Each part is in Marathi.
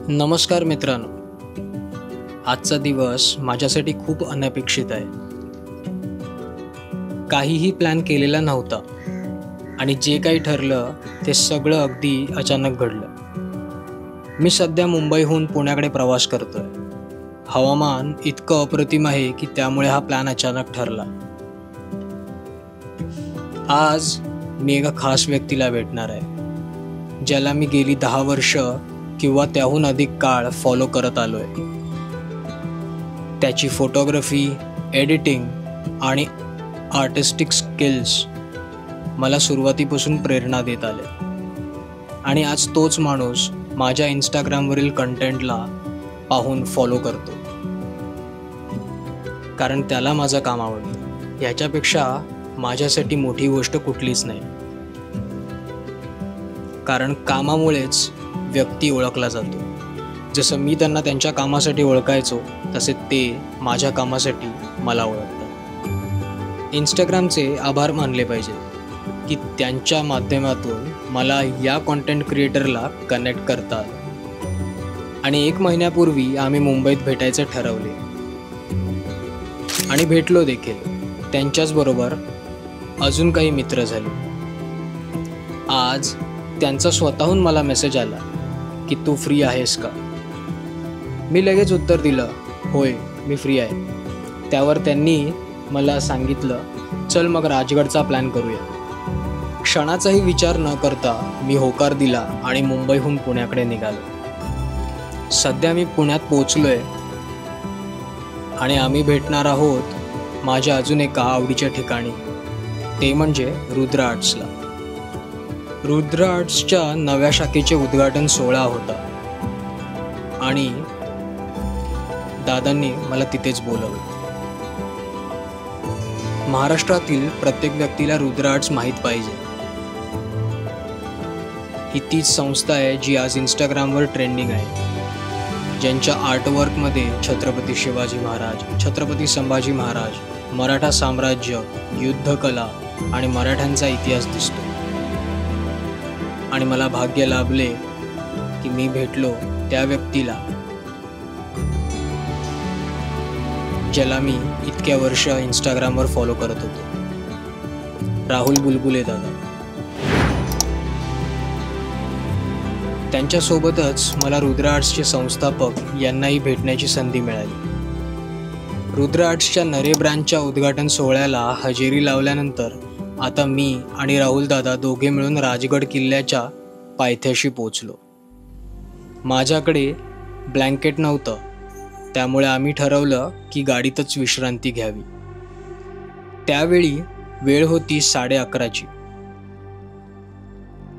नमस्कार मित्रांनो, आजचा दिवस माझ्यासाठी खूप अनपेक्षित आहे. काहीही प्लॅन केलेला नव्हता आणि जे काही ठरलं ते सगळं अगदी अचानक घडलं. मी सध्या मुंबईहून पुण्याकडे प्रवास करतोय. हवामान इतकं अप्रतिम आहे की त्यामुळे हा प्लॅन अचानक ठरला. आज मी एका खास व्यक्तीला भेटणार आहे, ज्याला मी गेली 10 वर्ष किंवा त्याहून अधिक काळ फॉलो करत आलोय. त्याची फोटोग्राफी, एडिटिंग आणि आर्टिस्टिक स्किल्स मला सुरुवातीपासून प्रेरणा देत आले आणि आज तोच माणूस माझ्या इंस्टाग्रामवरील कंटेंटला पाहून फॉलो करतो, कारण त्याला माझं काम आवडतं. ह्याच्यापेक्षा माझ्यासाठी मोठी गोष्ट कुठलीच नाही, कारण कामामुळेच व्यक्ती ओळखला जातो. जसं मी त्यांना त्यांच्या कामासाठी ओळखायचो, तसे ते माझ्या कामासाठी मला ओळखतात. इंस्टाग्रामचे आभार मानले पाहिजे की त्यांच्या माध्यमातून मला या कंटेंट क्रिएटरला कनेक्ट करतात. आणि 1 महिन्यापूर्वी आम्ही मुंबईत भेटायचे ठरवले आणि भेटलो देखील. त्यांच्याचबरोबर अजून काही मित्र झाले. आज त्यांचा स्वतःहून मला मेसेज आला की तू फ्री आहेस का. मी लगेच उत्तर दिलं, होय मी फ्री आहे. त्यावर त्यांनी मला सांगितलं, चल मग राजगडचा प्लॅन करूया. क्षणाचाही विचार न करता मी होकार दिला आणि मुंबईहून पुण्याकडे निघालो. सध्या मी पुण्यात पोचलोय आणि आम्ही भेटणार आहोत माझ्या अजून एका आवडीच्या ठिकाणी, ते म्हणजे रुद्र आर्ट्सला. रुद्र आर्ट्सच्या नव्या शाखेचे उद्घाटन सोहळा होता आणि दादांनी मला तिथेच बोलवलं. महाराष्ट्रातील प्रत्येक व्यक्तीला रुद्र आर्ट्स माहीत पाहिजे. ही तीच संस्था आहे जी आज इंस्टाग्रामवर ट्रेंडिंग आहे, ज्यांच्या आर्टवर्कमध्ये छत्रपती शिवाजी महाराज, छत्रपती संभाजी महाराज, मराठा साम्राज्य, युद्धकला आणि मराठ्यांचा इतिहास दिसतो. आणि मला भाग्य लाभले की मी भेटलो त्या व्यक्तीला ज्याला मी इतक्या वर्ष इंस्टाग्रामवर फॉलो करत होतो, राहुल बुलबुले दादा. त्यांच्यासोबतच मला रुद्र आर्ट्सचे संस्थापक यांनाही भेटण्याची संधी मिळाली. रुद्र आर्ट्सच्या नरे ब्रँचच्या उद्घाटन सोहळ्याला हजेरी लावल्यानंतर आता मी आणि राहुल दादा दोघे मिळून राजगड किल्ल्याच्या पायथ्याशी पोचलो. माझ्याकडे ब्लँकेट नव्हतं, त्यामुळे आम्ही ठरवलं की गाडीतच विश्रांती घ्यावी. त्यावेळी वेळ होती 11:30ची.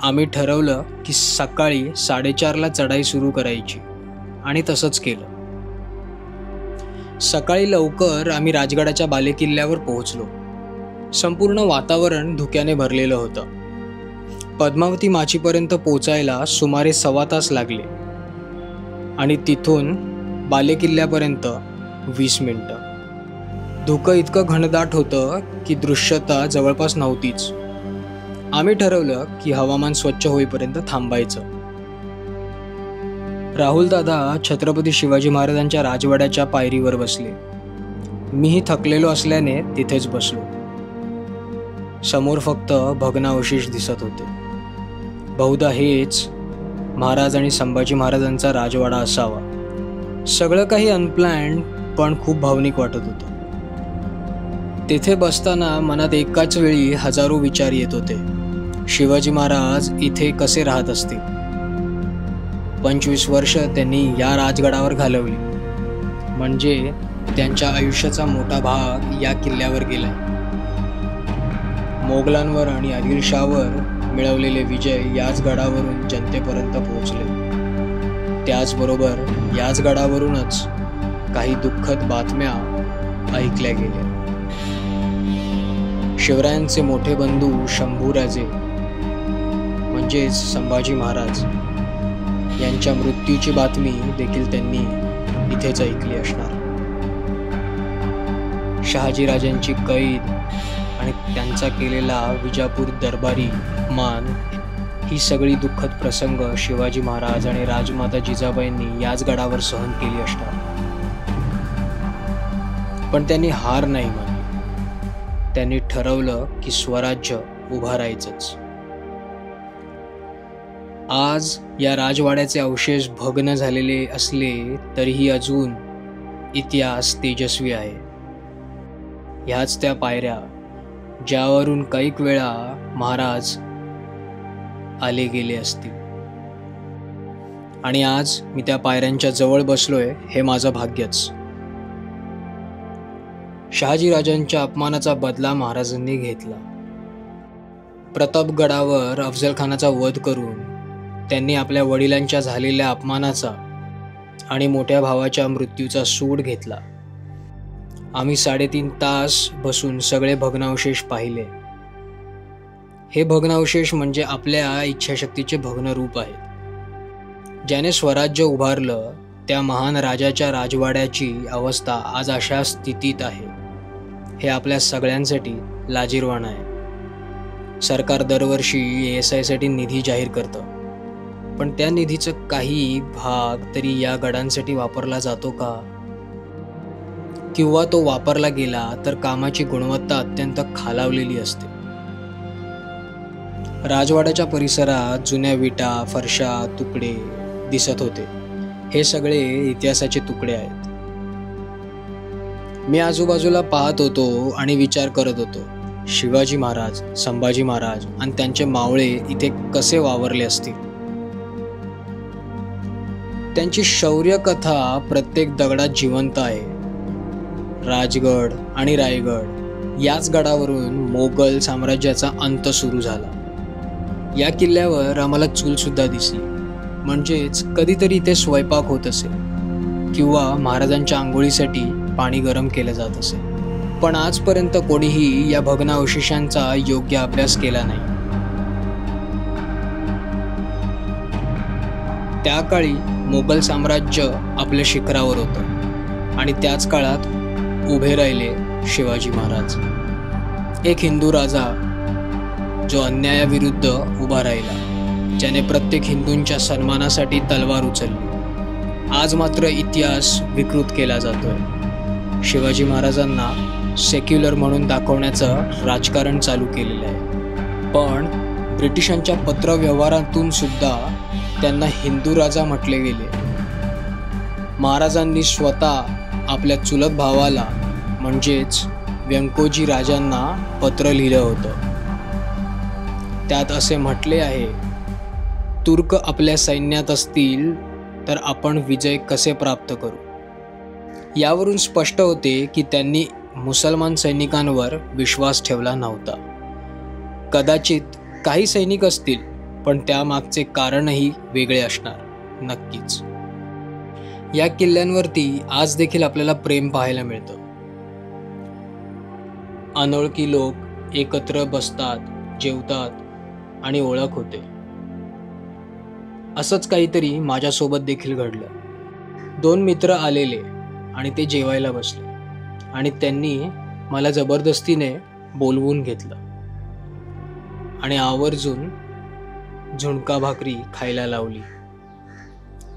आम्ही ठरवलं की सकाळी 4:30ला चढाई सुरू करायची आणि तसंच केलं. सकाळी लवकर आम्ही राजगडाच्या बालेकिल्ल्यावर पोहोचलो. संपूर्ण वातावरण धुक्याने भरलेलं होतं. पद्मावती माचीपर्यंत पोचायला सुमारे 1.25 तास लागले आणि तिथून बालेकिल्ल्यापर्यंत 20 मिनिटं. धुकं इतकं घनदाट होतं की दृश्यता जवळपास नव्हतीच. आम्ही ठरवलं की हवामान स्वच्छ होईपर्यंत थांबायचं. राहुल दादा छत्रपती शिवाजी महाराजांच्या राजवाड्याच्या पायरीवर बसले. मीही थकलेलो असल्याने तिथेच बसलो. समोर फक्त भग्नावशेष दिसत होते. बहुधा हेच महाराज आणि संभाजी महाराजांचा राजवाडा असावा. सगळं काही अनप्लॅन्ड पण खूप भावनिक वाटत होतं. तेथे बसताना मनात एकाच वेळी हजारो विचार येत होते. शिवाजी महाराज इथे कसे राहत असतील? 25 वर्ष त्यांनी या राजगडावर घालवली, म्हणजे त्यांच्या आयुष्याचा मोठा भाग या किल्ल्यावर गेलाय. मोगलांवर आणि आदिलशाहवर मिळवलेले विजय याच गडावरून जनतेपर्यंत पोहोचले. त्याचबरोबर याच गडावरूनच काही दुःखद बातम्या ऐकल्या गेल्या. शिवरायांचे मोठे बंधू शंभूराजे म्हणजेच संभाजी महाराज यांच्या मृत्यूची बातमी देखील त्यांनी इथेच ऐकली असणार. शहाजीराजांची कैद आणि त्यांचा केलेला विजापूर दरबारी मान ही सगळी दुःखद प्रसंग शिवाजी महाराज आणि राजमाता जिजाबाईंनी याच गडावर सहन केली असणार. पण त्यांनी हार नाही मानली. त्यांनी ठरवलं की स्वराज्य उभा राहायचंच. आज या राजवाड्याचे अवशेष भग्न झालेले असले तरीही अजून इतिहास तेजस्वी आहे. ह्याच त्या पायऱ्या ज्यावरून कैक वेळा महाराज आले गेले असतील. आणि आज मी त्या पायऱ्यांच्या जवळ बसलोय हे माझं भाग्यच. शहाजीराजांच्या अपमानाचा बदला महाराजांनी घेतला. प्रतापगडावर अफजल खानाचा वध करून त्यांनी आपल्या वडिलांच्या झालेल्या अपमानाचा आणि मोठ्या भावाच्या मृत्यूचा सूड घेतला. आम्ही 3.5 तास बसून सगळे भग्नावशेष पाहिले. हे भग्नावशेष म्हणजे आपल्या इच्छाशक्तीचे भग्न रूप आहेत. ज्याने स्वराज्य उभारलं त्या महान राजाच्या राजवाड्याची अवस्था आज अशा स्थितीत आहे हे आपल्या सगळ्यांसाठी लाजिरवाणं आहे. सरकार दरवर्षी ASI साठी निधी जाहीर करतं, पण त्या निधीचं काही भाग तरी या गडांसाठी वापरला जातो का? किंवा तो वापरला गेला तर कामाची गुणवत्ता अत्यंत खालावलेली असते. राजवाड्याच्या परिसरात जुन्या विटा, फरशा, तुकडे दिसत होते. हे सगळे इतिहासाचे तुकडे आहेत. मी आजूबाजूला पाहत होतो आणि विचार करत होतो, शिवाजी महाराज, संभाजी महाराज आणि त्यांचे मावळे इथे कसे वावरले असतील. त्यांची शौर्य कथा प्रत्येक दगडात जिवंत आहे. राजगड आणि रायगड याच गडावरून मोगल साम्राज्याचा अंत सुरू झाला. या किल्ल्यावर आम्हाला चूल सुद्धा दिसली, म्हणजेच कधीतरी इथे स्वयंपाक होत असेल किंवा महाराजांच्या आंघोळीसाठी पाणी गरम केलं जात असेल. पण आजपर्यंत कोणीही या भग्नावशेषांचा योग्य अभ्यास केला नाही. त्या काळी मोगल साम्राज्य आपल्या शिखरावर होतं आणि त्याच काळात उभे राहिले शिवाजी महाराज, एक हिंदू राजा जो अन्यायाविरुद्ध उभा राहिला, ज्याने प्रत्येक हिंदूंच्या सन्मानासाठी तलवार उचलली. आज मात्र इतिहास विकृत केला जातोय. शिवाजी महाराजांना सेक्युलर म्हणून दाखवण्याचं राजकारण चालू केलेलं आहे. पण ब्रिटिशांच्या पत्रव्यवहारातून सुद्धा त्यांना हिंदू राजा म्हटले गेले. महाराजांनी स्वतः आपल्या चुलत भावाला म्हणजेच व्यंकोजी राजांना पत्र लिहिलं होतं. त्यात असे म्हटले आहे, तुर्क आपल्या सैन्यात असतील तर आपण विजय कसे प्राप्त करू. यावरून स्पष्ट होते की त्यांनी मुसलमान सैनिकांवर विश्वास ठेवला नव्हता. कदाचित काही सैनिक असतील, पण त्यामागचे कारणही वेगळे असणार नक्कीच. या किल्ल्यांवरती आज देखील आपल्याला प्रेम पाहायला मिळतं. अनोळखी लोक एकत्र बसतात, जेवतात आणि ओळख होते. असंच काहीतरी माझ्यासोबत देखील घडलं. 2 मित्र आलेले आणि ते जेवायला बसले आणि त्यांनी मला जबरदस्तीने बोलवून घेतलं आणि आवर्जून झुणका भाकरी खायला लावली,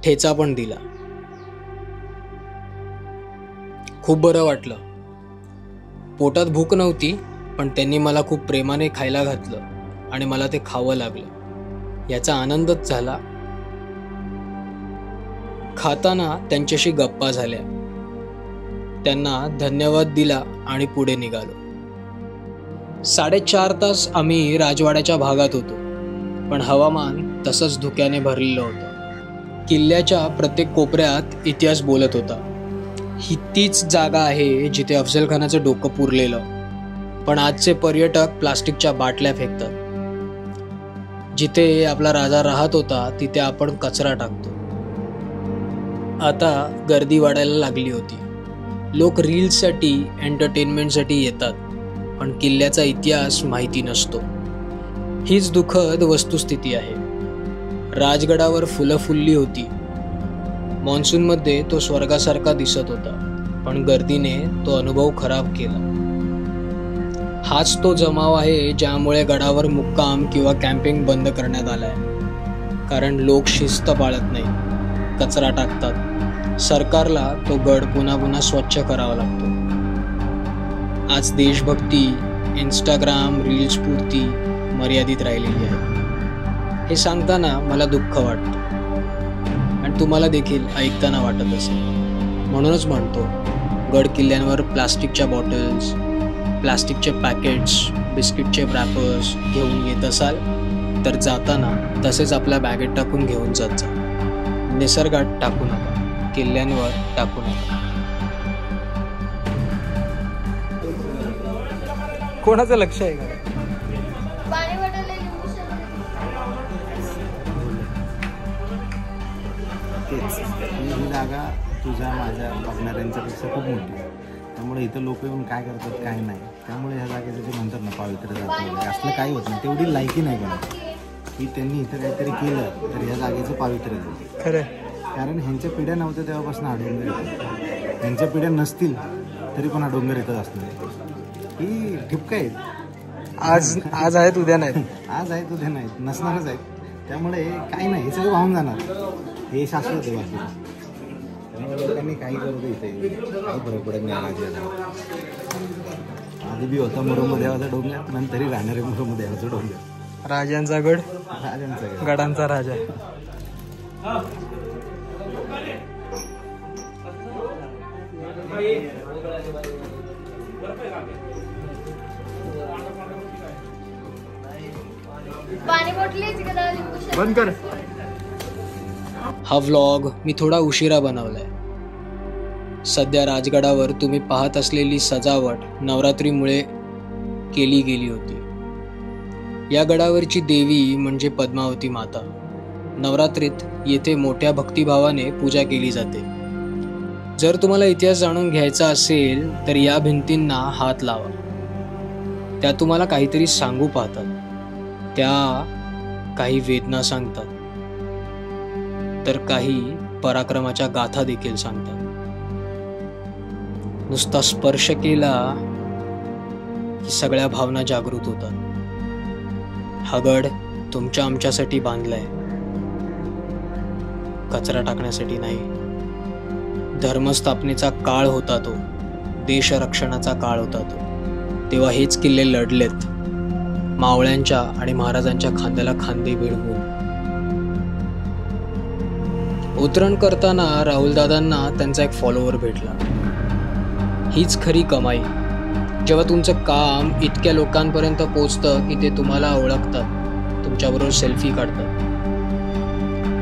ठेचा पण दिला. खूप बरं वाटलं. पोटात भूक नव्हती, पण त्यांनी मला खूप प्रेमाने खायला घातलं आणि मला ते खावं लागलं. याचा आनंदच झाला. खाताना त्यांच्याशी गप्पा झाल्या. त्यांना धन्यवाद दिला आणि पुढे निघालो. 4.5 तास आम्ही राजवाड्याच्या भागात होतो, पण हवामान तसंच धुक्याने भरलेलं होतं. किल्ल्याच्या प्रत्येक कोपऱ्यात इतिहास बोलत होता. ही तीच जागा आहे जिथे अफजल खानाचं डोकं पुरलेलं, पण आजचे पर्यटक प्लास्टिकच्या बाटल्या फेकतात. जिथे आपला राजा राहत होता तिथे आपण कचरा टाकतो. आता गर्दी वाढायला लागली होती. लोक रील्ससाठी, एंटरटेनमेंटसाठी येतात, पण किल्ल्याचा इतिहास माहिती नसतो. हीच दुःखद वस्तुस्थिती आहे. राजगडावर फुलं फुलली होती. मॉन्सूनमध्ये तो स्वर्गासारखा दिसत होता, पण गर्दीने तो अनुभव खराब केला. हाच तो जमाव आहे ज्यामुळे गडावर मुक्काम किंवा कॅम्पिंग बंद करण्यात आलाय. कारण लोक शिस्त पाळत नाही, कचरा टाकतात. सरकारला तो गड पुन्हा पुन्हा स्वच्छ करावा लागतो. आज देशभक्ती इंस्टाग्राम रील्स पुरती मर्यादित राहिलेली आहे. हे सांगताना मला दुःख वाटतं आणि तुम्हाला देखील ऐकताना वाटत असेल. म्हणूनच म्हणतो, गड किल्ल्यांवर प्लास्टिकच्या बॉटल्स, प्लास्टिकचे पॅकेट्स, बिस्किटचे रॅपर्स घेऊन येत असाल तर जाताना तसेच आपल्या बॅगेत टाकून घेऊन जात जा. निसर्गात टाकू नका, किल्ल्यांवर टाकू नका. कोणाचं लक्ष आहे का? तेच ही जागा तुझ्या माझ्या बघणाऱ्यांच्यापेक्षा खूप मोठी आहे. त्यामुळे इथं लोक येऊन काय करतात काय नाही, त्यामुळे ह्या जागेचं जे म्हणतात ना पावित्र्य जातं वगैरे असलं काही होत नाही. तेवढी लायकी नाही कोणाची की त्यांनी इथं काहीतरी केलं तर ह्या जागेचं पावित्र्य जातं. खरं, कारण ह्यांच्या पिढ्या नव्हत्या तेव्हापासून हा डोंगर येतो. ह्यांच्या पिढ्या नसतील तरी पण हा डोंगर येतच असणार. ही ठिपकं आहेत. आज आहेत उद्या नाहीत. आज आहेत उद्या नाहीत, नसणारच आहेत. त्यामुळे काही नाही, हे सगळं वाहून जाणार. हे शाश्वत आहे बाकी. त्यामुळे लोकांनी काही करू दे इथे, काही फरक पडत नाही राज्याला. आधी बी होता मुरुंब देवाचा डोंगर, नंतरही राहणारे मुरुंब देवाचा डोंगर. राजांचा गड, राजांचा गड, गडांचा राजा. बंद कर. हा व्लॉग मी थोडा उशिरा बनवलाय. सध्या राजगडावर तुम्ही पाहत असलेली सजावट नवरात्रीमुळे केली गेली होती. या गडावरची देवी म्हणजे पद्मावती माता. नवरात्रीत येथे मोठ्या भक्तिभावाने पूजा केली जाते. जर तुम्हाला इतिहास जाणून घ्यायचा असेल तर या भिंतींना हात लावा. त्या तुम्हाला काहीतरी सांगू पाहतात. त्या काही वेदना सांगतात, तर काही पराक्रमाच्या गाथा देखील सांगतात. नुसता स्पर्श केला की सगळ्या भावना जागृत होतात. हा गड तुमच्या आमच्यासाठी बांधलाय, कचरा टाकण्यासाठी नाही. धर्मस्थापनेचा काळ होता तो, देशरक्षणाचा काळ होता तो. तेव्हा हेच किल्ले लढलेत, मावळ्यांच्या आणि महाराजांच्या खांद्याला खांदे भिडवून. उतरण करताना राहुलदादांना त्यांचा एक फॉलोवर भेटला. हीच खरी कमाई. जेव्हा तुमचं काम इतक्या लोकांपर्यंत पोचतं की ते तुम्हाला ओळखतात, तुमच्याबरोबर सेल्फी काढतात,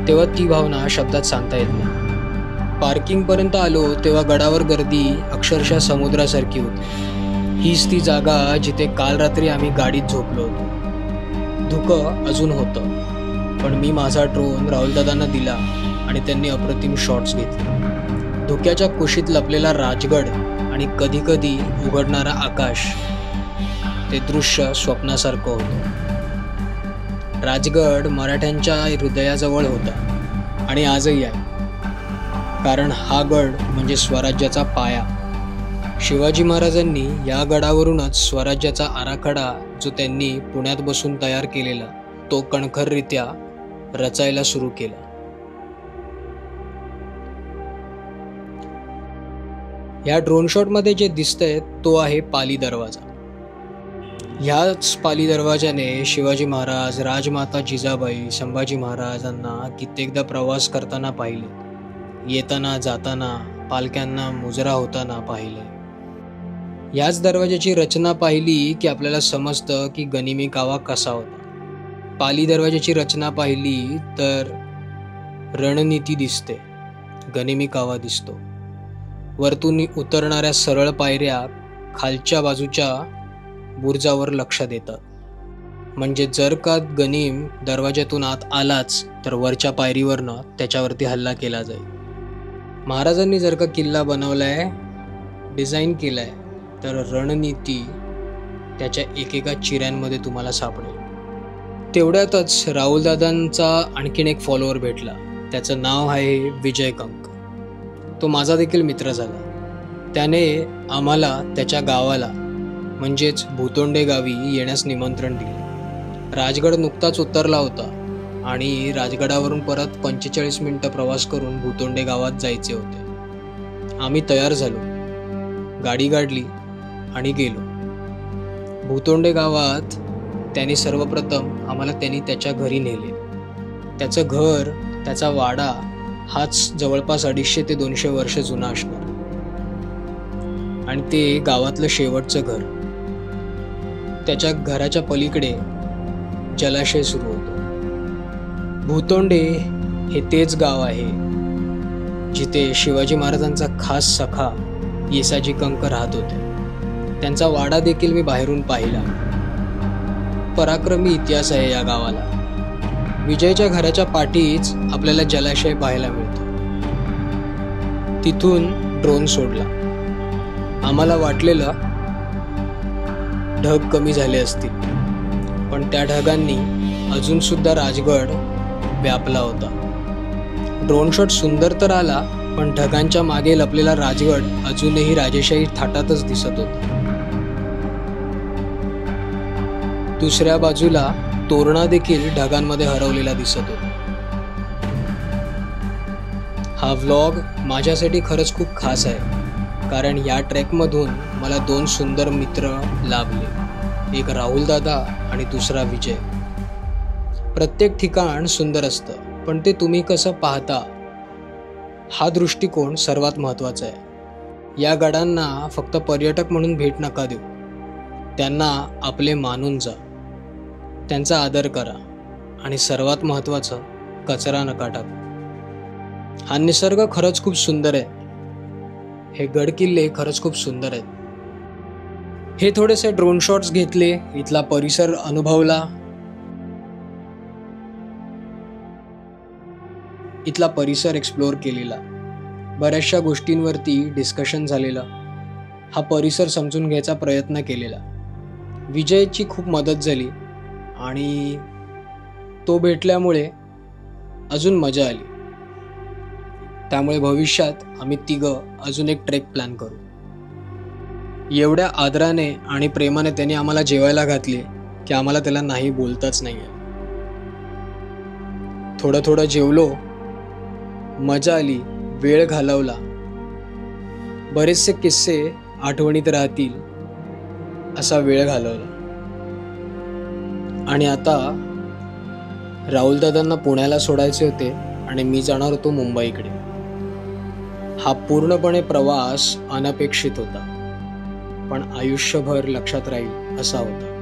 तेव्हा ती भावना शब्दात सांगता येत नाही. पार्किंगपर्यंत आलो तेव्हा गडावर गर्दी अक्षरशः समुद्रासारखी होती. हीच ती जागा जिथे काल रात्री आम्ही गाडीत झोपलो होतो. धुकं अजून होतं, पण मी माझा ड्रोन राहुलदादांना दिला आणि त्यांनी अप्रतिम शॉट्स घेतले. धुक्याच्या कुशीत लपलेला राजगड आणि कधी कधी उघडणारा आकाश, ते दृश्य स्वप्नासारखं होतं. राजगड मराठ्यांच्या हृदयाजवळ होता आणि आजही आहे. कारण हा गड म्हणजे स्वराज्याचा पाया. शिवाजी महाराजांनी या गडावरूनच स्वराज्याचा आराखडा, जो त्यांनी पुण्यात बसून तयार केलेला, तो कणखररित्या रचायला सुरू केला. या ड्रोन शॉटमध्ये जे दिसतंय तो आहे पाली दरवाजा. ह्याच पाली दरवाजाने शिवाजी महाराज, राजमाता जिजाबाई, संभाजी महाराजांना कित्येकदा प्रवास करताना पाहिले. येताना जाताना पालख्यांना मुजरा होताना पाहिले. याच दरवाजाची रचना पाहिली की आपल्याला समजतं की गनिमी कावा कसा होता. पाली दरवाजाची रचना पाहिली तर रणनीती दिसते, गनिमी कावा दिसतो. वरतून उतरणाऱ्या सरळ पायऱ्या खालच्या बाजूच्या बुर्जावर लक्ष देतात. म्हणजे जर का गनीम दरवाज्यातून आत आलाच तर वरच्या पायरीवरनं त्याच्यावरती हल्ला केला जाईल. महाराजांनी जर का किल्ला बनवलाय, डिझाईन केलाय, तर रणनीती त्याच्या एकेका चिऱ्यांमध्ये तुम्हाला सापडेल. तेवढ्यातच राहुलदादांचा आणखीन एक फॉलोअर भेटला. त्याचं नाव आहे विजय कंक. तो माझा देखील मित्र झाला. त्याने आम्हाला त्याच्या गावाला म्हणजेच भुतोंडे गावी येण्यास निमंत्रण दिले. राजगड नुकताच उतरला होता आणि राजगडावरून परत 45 मिनिटं प्रवास करून भुतोंडे गावात जायचे होते. आम्ही तयार झालो, गाडी काढली आणि गेलो. भुतोंडे गावात त्यांनी सर्वप्रथम आम्हाला त्याच्या घरी नेले. त्याचं घर, त्याचा वाडा हाच जवळपास 250 ते 200 वर्ष जुना असणार आणि ते गावातलं शेवटचं घर. त्याच्या घराच्या पलीकडे जलाशय सुरू होतो. भुतोंडे हे तेच गाव आहे जिथे शिवाजी महाराजांचा खास सखा येसाजी कंक राहत होते. त्यांचा वाडा देखील मी बाहेरून पाहिला. पराक्रमी इतिहास आहे या गावाला. विजयच्या घराच्या पाठीच आपल्याला जलाशय पाहायला मिळतो. तिथून ड्रोन सोडला. आम्हाला वाटलेलं ढग कमी झाले असतील, पण त्या ढगांनी अजून सुद्धा राजगड व्यापला होता. ड्रोन शॉट सुंदर तर आला, पण ढगांच्या मागे लपलेला राजगड अजूनही राजेशाही थाटातच दिसत होता. दुसऱ्या बाजूला तोरणा देखील ढगांमध्ये हरवलेला दिसत होता. हा व्लॉग माझ्यासाठी खरंच खूप खास आहे, कारण या ट्रेकमधून मला 2 सुंदर मित्र लाभले. एक राहुल दादा आणि दुसरा विजय. प्रत्येक ठिकाण सुंदर असतं, पण ते तुम्ही कसं पाहता हा दृष्टिकोन सर्वात महत्त्वाचा आहे. या गडांना फक्त पर्यटक म्हणून भेट नका देऊ, त्यांना आपले मानून जा, त्यांचा आदर करा आणि सर्वात महत्त्वाचं, कचरा नका टाकू. हा निसर्ग खरंच खूप सुंदर आहे. हे गड किल्ले खरंच खूप सुंदर आहेत. हे थोडेसे ड्रोन शॉट्स घेतले, इथला परिसर अनुभवला, इथला परिसर एक्सप्लोअर केलेला, बऱ्याचशा गोष्टींवरती डिस्कशन झालेलं, हा परिसर समजून घ्यायचा प्रयत्न केलेला. विजयची खूप मदत झाली आणि तो भेटल्यामुळे अजून मजा आली. त्यामुळे भविष्यात आम्ही तिघं अजून एक ट्रेक प्लॅन करू. एवढ्या आदराने आणि प्रेमाने त्यांनी आम्हाला जेवायला घातले की आम्हाला त्याला नाही बोलताच नाही आहे. थोडं थोडं जेवलो, मजा आली, वेळ घालवला. बरेचसे किस्से आठवणीत राहतील असा वेळ घालवला. आणि आता राहुलदादांना पुण्याला सोडायचे होते आणि मी जाणार होतो मुंबईकडे. हा पूर्णपणे प्रवास अनपेक्षित होता, पण आयुष्यभर लक्षात राहील असा होता.